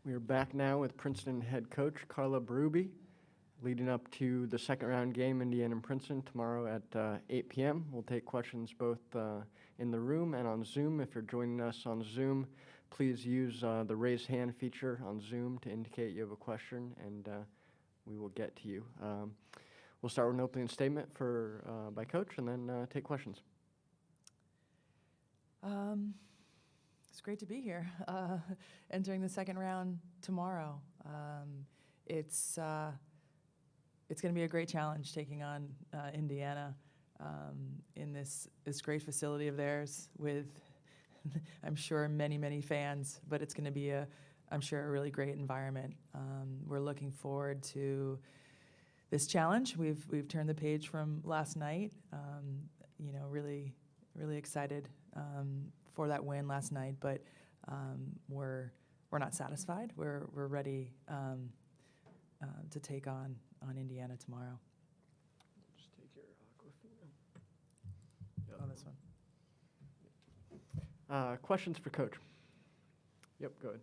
We are back now with Princeton head coach Carla Berube, leading up to the second round game, Indiana and Princeton, tomorrow at 8 p.m. We'll take questions both in the room and on Zoom. If you're joining us on Zoom, please use the raise hand feature on Zoom to indicate you have a question, and we will get to you. We'll start with an opening statement by Coach, and then take questions. It's great to be here, entering the second round tomorrow. It's going to be a great challenge taking on Indiana in this great facility of theirs with, I'm sure, many fans, but it's going to be I'm sure, a really great environment. We're looking forward to this challenge. We've turned the page from last night. Really excited for that win last night, but we're not satisfied. We're ready to take on Indiana tomorrow. Just take your On this one. Questions for Coach? Yep, go ahead.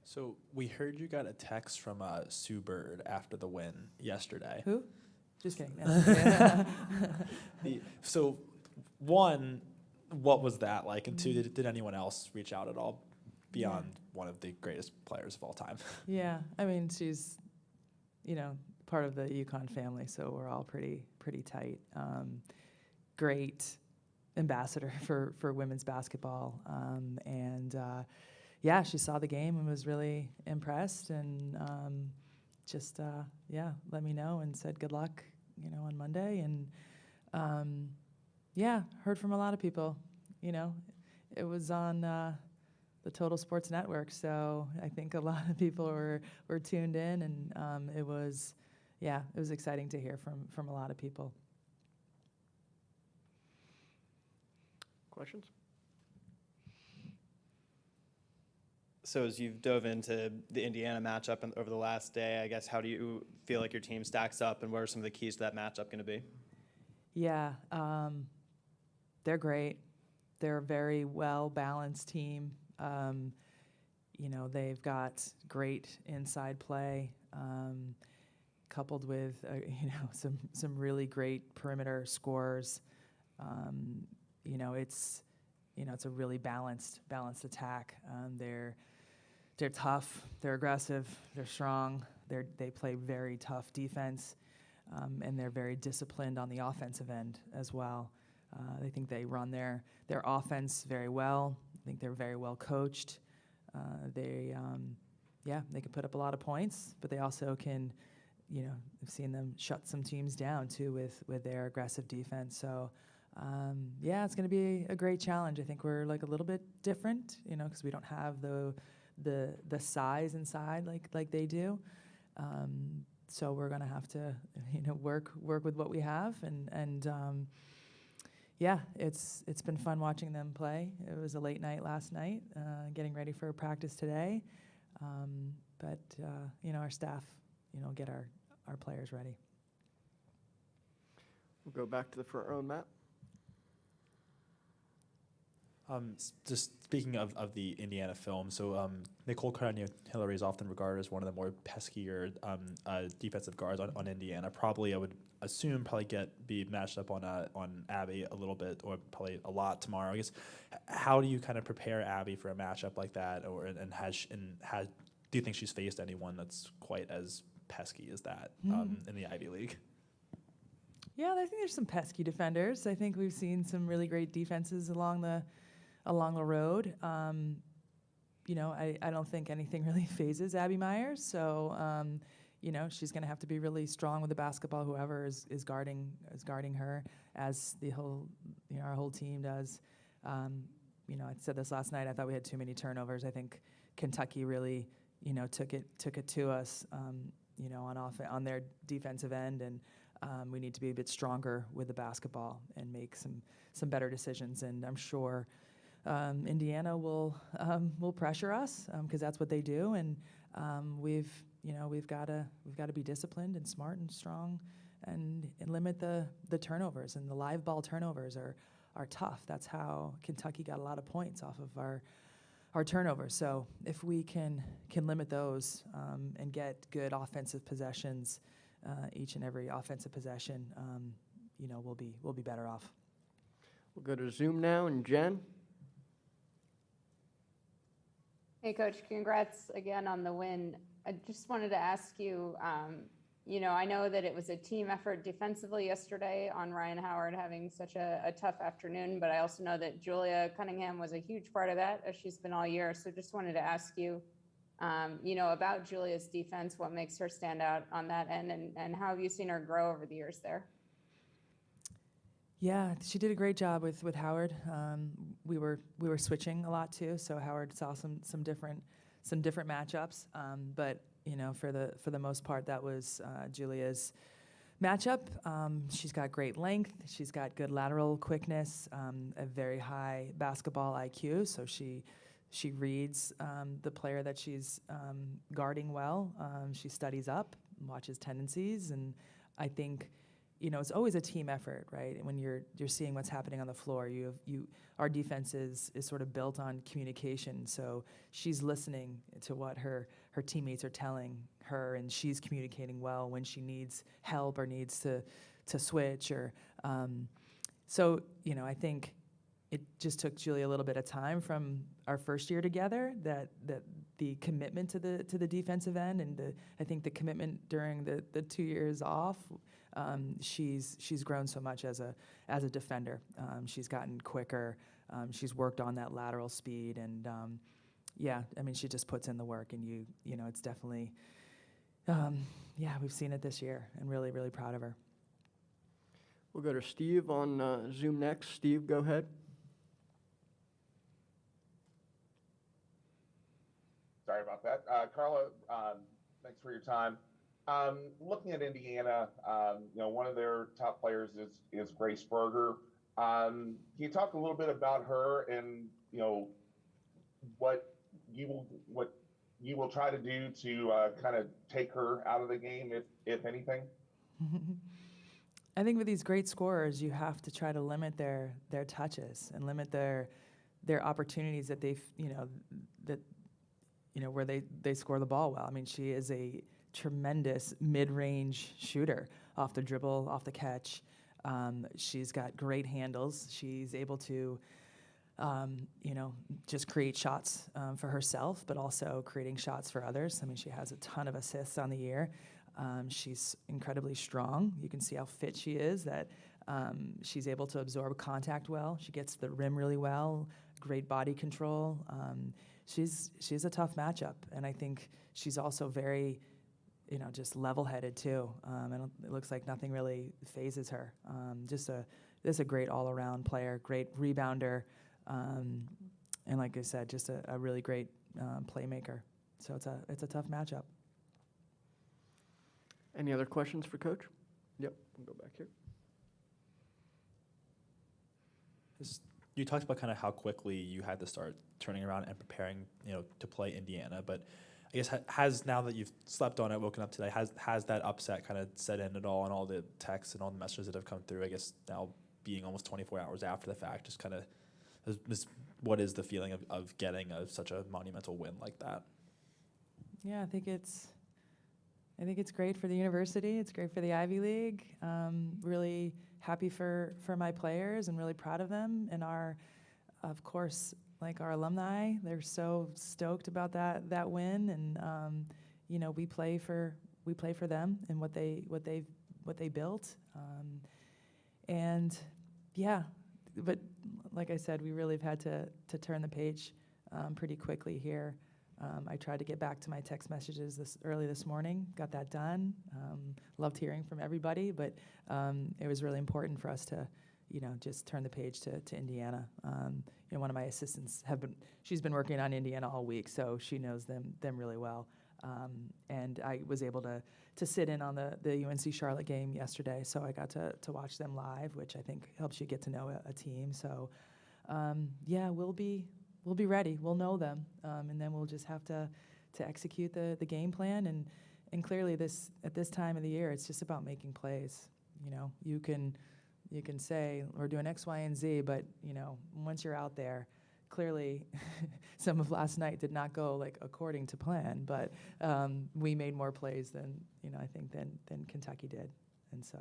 So we heard you got a text from Sue Bird after the win yesterday. Who? Just kidding. So, one, what was that like? And two, did anyone else reach out at all beyond one of the greatest players of all time? Yeah, I mean, she's, part of the UConn family, so we're all pretty tight. Great ambassador for women's basketball, yeah, she saw the game and was really impressed, and let me know and said good luck, on Monday, and heard from a lot of people. It was on the Total Sports Network, so I think a lot of people were tuned in, and it was exciting to hear from a lot of people. Questions? So as you've dove into the Indiana matchup over the last day, I guess, how do you feel like your team stacks up, and what are some of the keys to that matchup going to be? Yeah, they're great. They're a very well-balanced team. They've got great inside play, coupled with some really great perimeter scorers. It's a really balanced attack. They're tough, they're aggressive, they're strong. They play very tough defense, and they're very disciplined on the offensive end as well. I think they run their offense very well. I think they're very well coached. They can put up a lot of points, but they also can, I've seen them shut some teams down too with their aggressive defense. So, it's going to be a great challenge. I think we're like a little bit different, because we don't have the size inside like they do. So we're going to have to, work with what we have, and it's been fun watching them play. It was a late night last night, getting ready for practice today. But our staff, get our players ready. We'll go back to the front row, Matt. Just speaking of the Indiana film, so Nicole Cardenio-Hillary is often regarded as one of the more peskier defensive guards on Indiana. Probably, I would assume, be matched up on Abby a little bit, or probably a lot tomorrow. I guess, how do you kind of prepare Abby for a matchup like that, do you think she's faced anyone that's quite as pesky as that in the Ivy League? Yeah, I think there's some pesky defenders. I think we've seen some really great defenses along the road. I don't think anything really phases Abby Meyer. So, she's going to have to be really strong with the basketball. Whoever is guarding her, as our whole team does. I said this last night. I thought we had too many turnovers. I think Kentucky really, took it to us, on their defensive end, and we need to be a bit stronger with the basketball and make some better decisions. And I'm sure Indiana will pressure us, because that's what they do, and we've got to be disciplined and smart and strong, and limit the turnovers. And the live ball turnovers are tough. That's how Kentucky got a lot of points off of our turnovers. So if we can limit those and get good offensive possessions, each and every offensive possession, we'll be better off. We'll go to Zoom now, and Jen. Hey, Coach, congrats again on the win. I just wanted to ask you, I know that it was a team effort defensively yesterday on Ryan Howard having such a tough afternoon, but I also know that Julia Cunningham was a huge part of that, as she's been all year. So just wanted to ask you, about Julia's defense, what makes her stand out on that end, and how have you seen her grow over the years there? Yeah, she did a great job with Howard. We were switching a lot too, so Howard saw some different matchups. But for the most part, that was Julia's matchup. She's got great length. She's got good lateral quickness, a very high basketball IQ. So she reads the player that she's guarding well. She studies up, watches tendencies, and I think. It's always a team effort, right? When you're seeing what's happening on the floor, our defense is sort of built on communication. So she's listening to what her teammates are telling her, and she's communicating well when she needs help or needs to switch. Or I think it just took Julie a little bit of time from our first year together that the commitment to the defensive end, and I think the commitment during the 2 years off. She's grown so much as a defender. She's gotten quicker. She's worked on that lateral speed, and she just puts in the work. And it's definitely, we've seen it this year, and really, really proud of her. We'll go to Steve on Zoom next. Steve, go ahead. Sorry about that. Carla, thanks for your time. Looking at Indiana, one of their top players is Grace Berger. Can you talk a little bit about her and what you will try to do to kind of take her out of the game, if anything? I think with these great scorers, you have to try to limit their touches and limit their opportunities that where they score the ball well. I mean, she is a tremendous mid-range shooter off the dribble, off the catch. She's got great handles. She's able to, just create shots for herself, but also creating shots for others. I mean, she has a ton of assists on the year. She's incredibly strong. You can see how fit she is, that she's able to absorb contact well. She gets to the rim really well, great body control. She's a tough matchup, and I think she's also very, just level-headed too. And it looks like nothing really phases her. Just a great all-around player, great rebounder, and like I said, just a really great playmaker. So it's a tough matchup. Any other questions for Coach? Yep, we'll go back here. You talked about kind of how quickly you had to start turning around and preparing, to play Indiana. But I guess has now that you've slept on it, woken up today, has that upset kind of set in at all, and all the texts and all the messages that have come through? I guess now being almost 24 hours after the fact, just kind of, what is the feeling of getting such a monumental win like that? Yeah, I think it's great for the university. It's great for the Ivy League. Really happy for my players and really proud of them. And of course, our alumni, they're so stoked about that win. And we play for them and what they built. But like I said, we really have had to turn the page pretty quickly here. I tried to get back to my text messages early this morning, got that done. Loved hearing from everybody, but it was really important for us to, just turn the page to Indiana. One of my assistants she's been working on Indiana all week, so she knows them really well. And I was able to sit in on the UNC Charlotte game yesterday, so I got to watch them live, which I think helps you get to know a team. So we'll be ready. We'll know them, and then we'll just have to execute the game plan. And clearly, at this time of the year, it's just about making plays. You can say we're doing X, Y, and Z, but once you're out there, clearly some of last night did not go like according to plan, but we made more plays than, I think than Kentucky did. And so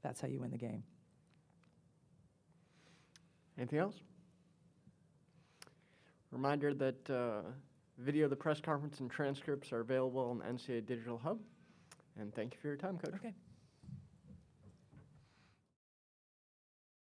that's how you win the game. Anything else? Reminder that video of the press conference and transcripts are available on the NCAA Digital Hub. And thank you for your time, Coach. Okay.